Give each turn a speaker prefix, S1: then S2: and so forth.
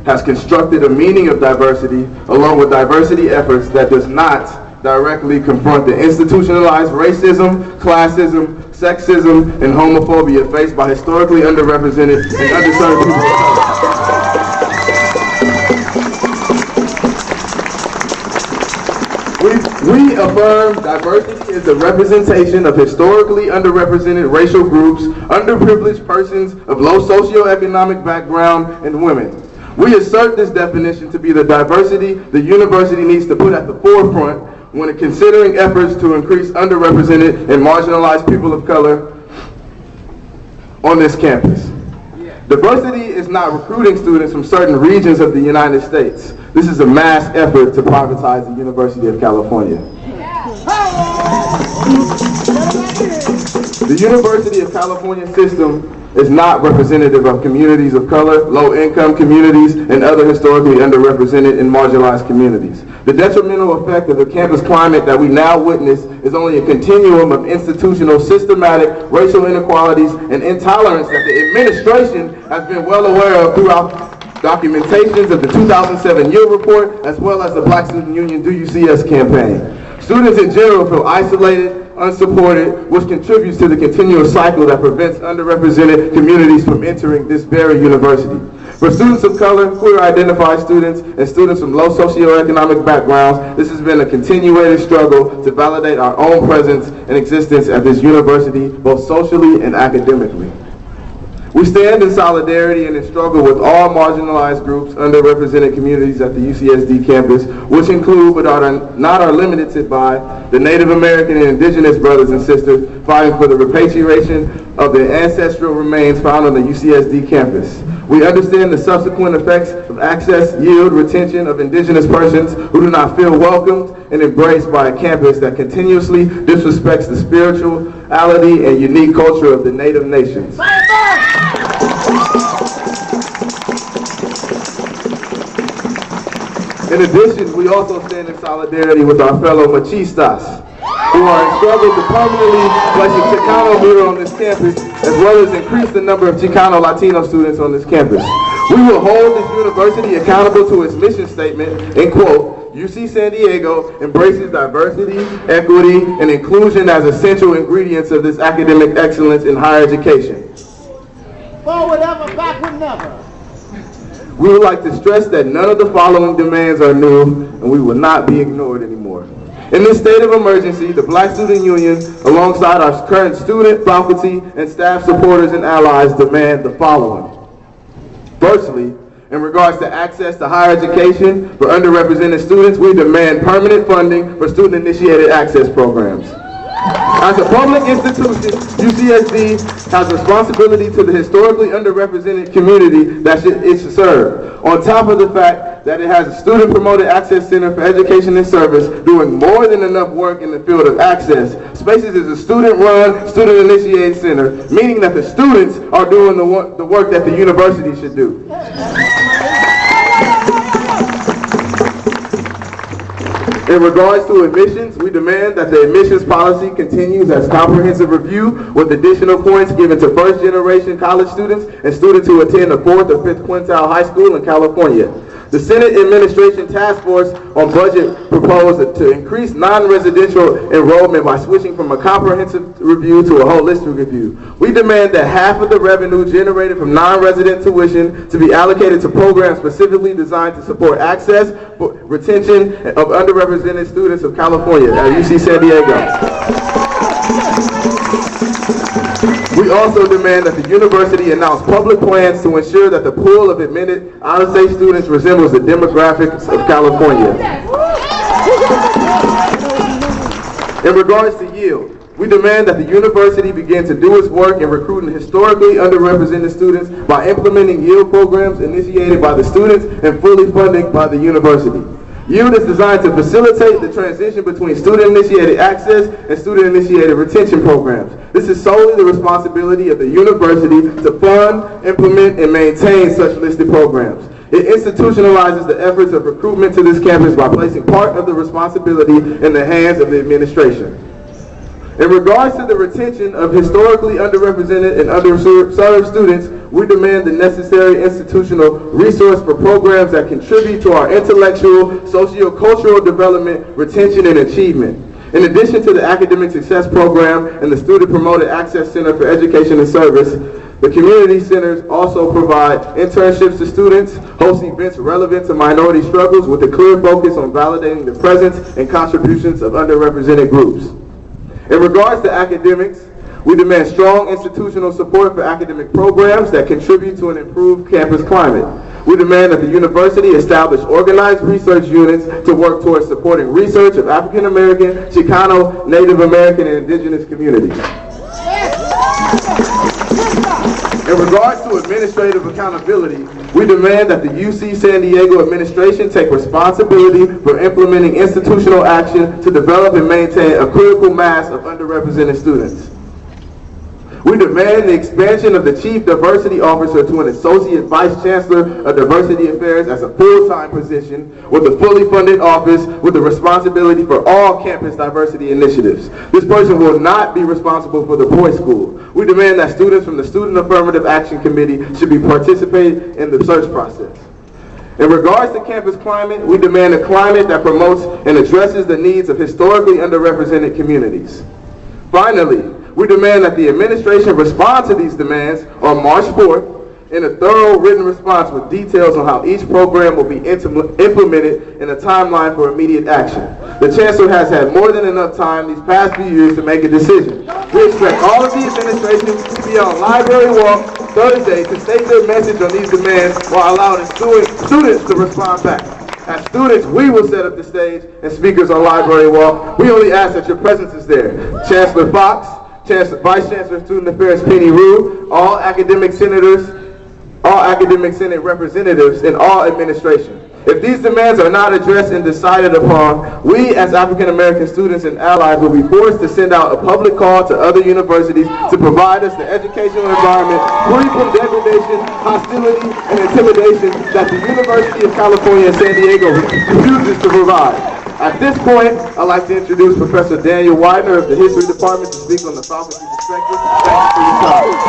S1: has constructed a meaning of diversity along with diversity efforts that does not directly confront the institutionalized racism, classism, sexism, and homophobia faced by historically underrepresented and underserved people of color. We affirm diversity is the representation of historically underrepresented racial groups, underprivileged persons of low socioeconomic background, and women. We assert this definition to be the diversity the university needs to put at the forefront when considering efforts to increase underrepresented and marginalized people of color on this campus. Diversity is not recruiting students from certain regions of the United States. This is a mass effort to privatize the University of California. The University of California system is not representative of communities of color, low-income communities, and other historically underrepresented and marginalized communities. The detrimental effect of the campus climate that we now witness is only a continuum of institutional, systematic, racial inequalities and intolerance that the administration has been well aware of throughout documentations of the 2007 Yield Report, as well as the Black Student Union Do UCS campaign. Students in general feel isolated, unsupported, which contributes to the continuous cycle that prevents underrepresented communities from entering this very university. For students of color, queer identified students, and students from low socioeconomic backgrounds, this has been a continuated struggle to validate our own presence and existence at this university, both socially and academically. We stand in solidarity and in struggle with all marginalized groups, underrepresented communities at the UCSD campus, which include but are not limited by the Native American and Indigenous brothers and sisters fighting for the repatriation of the ancestral remains found on the UCSD campus. We understand the subsequent effects of access, yield, retention of Indigenous persons who do not feel welcomed and embraced by a campus that continuously disrespects the spirituality and unique culture of the Native nations. In addition, we also stand in solidarity with our fellow machistas who are in struggle to permanently place a Chicano mirror on this campus, as well as increase the number of Chicano Latino students on this campus. We will hold this university accountable to its mission statement, and quote, UC San Diego embraces diversity, equity, and inclusion as essential ingredients of this academic excellence in higher education.
S2: Forward ever, backward never.
S1: We would like to stress that none of the following demands are new, and we will not be ignored anymore. In this state of emergency, the Black Student Union, alongside our current student, faculty, and staff supporters and allies, demand the following. Firstly, in regards to access to higher education for underrepresented students, we demand permanent funding for student-initiated access programs. As a public institution, UCSD has responsibility to the historically underrepresented community that it should serve. On top of the fact that it has a student-promoted access center for education and service doing more than enough work in the field of access. Spaces is a student-run, student-initiated center, meaning that the students are doing the work that the university should do. In regards to admissions, we demand that the admissions policy continues as comprehensive review with additional points given to first-generation college students and students who attend the 4th or 5th quintile high school in California. The Senate Administration Task Force on Budget proposed to increase non-residential enrollment by switching from a comprehensive review to a holistic review. We demand that half of the revenue generated from non-resident tuition to be allocated to programs specifically designed to support access, retention of underrepresented students of California at UC San Diego. We also demand that the university announce public plans to ensure that the pool of admitted out-of-state students resembles the demographics of California. In regards to yield, we demand that the university begin to do its work in recruiting historically underrepresented students by implementing yield programs initiated by the students and fully funded by the university. Yield is designed to facilitate the transition between student-initiated access and student-initiated retention programs. This is solely the responsibility of the university to fund, implement, and maintain such listed programs. It institutionalizes the efforts of recruitment to this campus by placing part of the responsibility in the hands of the administration. In regards to the retention of historically underrepresented and underserved students, we demand the necessary institutional resource for programs that contribute to our intellectual, socio-cultural development, retention, and achievement. In addition to the Academic Success Program and the Student Promoted Access Center for Education and Service, the community centers also provide internships to students, host events relevant to minority struggles with a clear focus on validating the presence and contributions of underrepresented groups. In regards to academics, we demand strong institutional support for academic programs that contribute to an improved campus climate. We demand that the university establish organized research units to work towards supporting research of African American, Chicano, Native American, and indigenous communities. In regards to administrative accountability, we demand that the UC San Diego administration take responsibility for implementing institutional action to develop and maintain a critical mass of underrepresented students. We demand the expansion of the Chief Diversity Officer to an Associate Vice Chancellor of Diversity Affairs as a full-time position with a fully funded office with the responsibility for all campus diversity initiatives. This person will not be responsible for the boys' school. We demand that students from the Student Affirmative Action Committee should be participating in the search process. In regards to campus climate, we demand a climate that promotes and addresses the needs of historically underrepresented communities. Finally, we demand that the administration respond to these demands on March 4th in a thorough written response with details on how each program will be implemented and a timeline for immediate action. The Chancellor has had more than enough time these past few years to make a decision. We expect all of the administration to be on Library Walk Thursday to state their message on these demands while allowing students to respond back. As students, we will set up the stage and speakers on Library Walk. We only ask that your presence is there. Chancellor Fox, Vice Chancellor of Student Affairs Penny Rue, all academic senators, all academic senate representatives, and all administration. If these demands are not addressed and decided upon, we as African American students and allies will be forced to send out a public call to other universities to provide us the educational environment free from degradation, hostility, and intimidation that the University of California, San Diego refuses to provide. At this point, I'd like to introduce Professor Daniel Widener of the History Department to speak on the faculty perspective. Thank you for your time.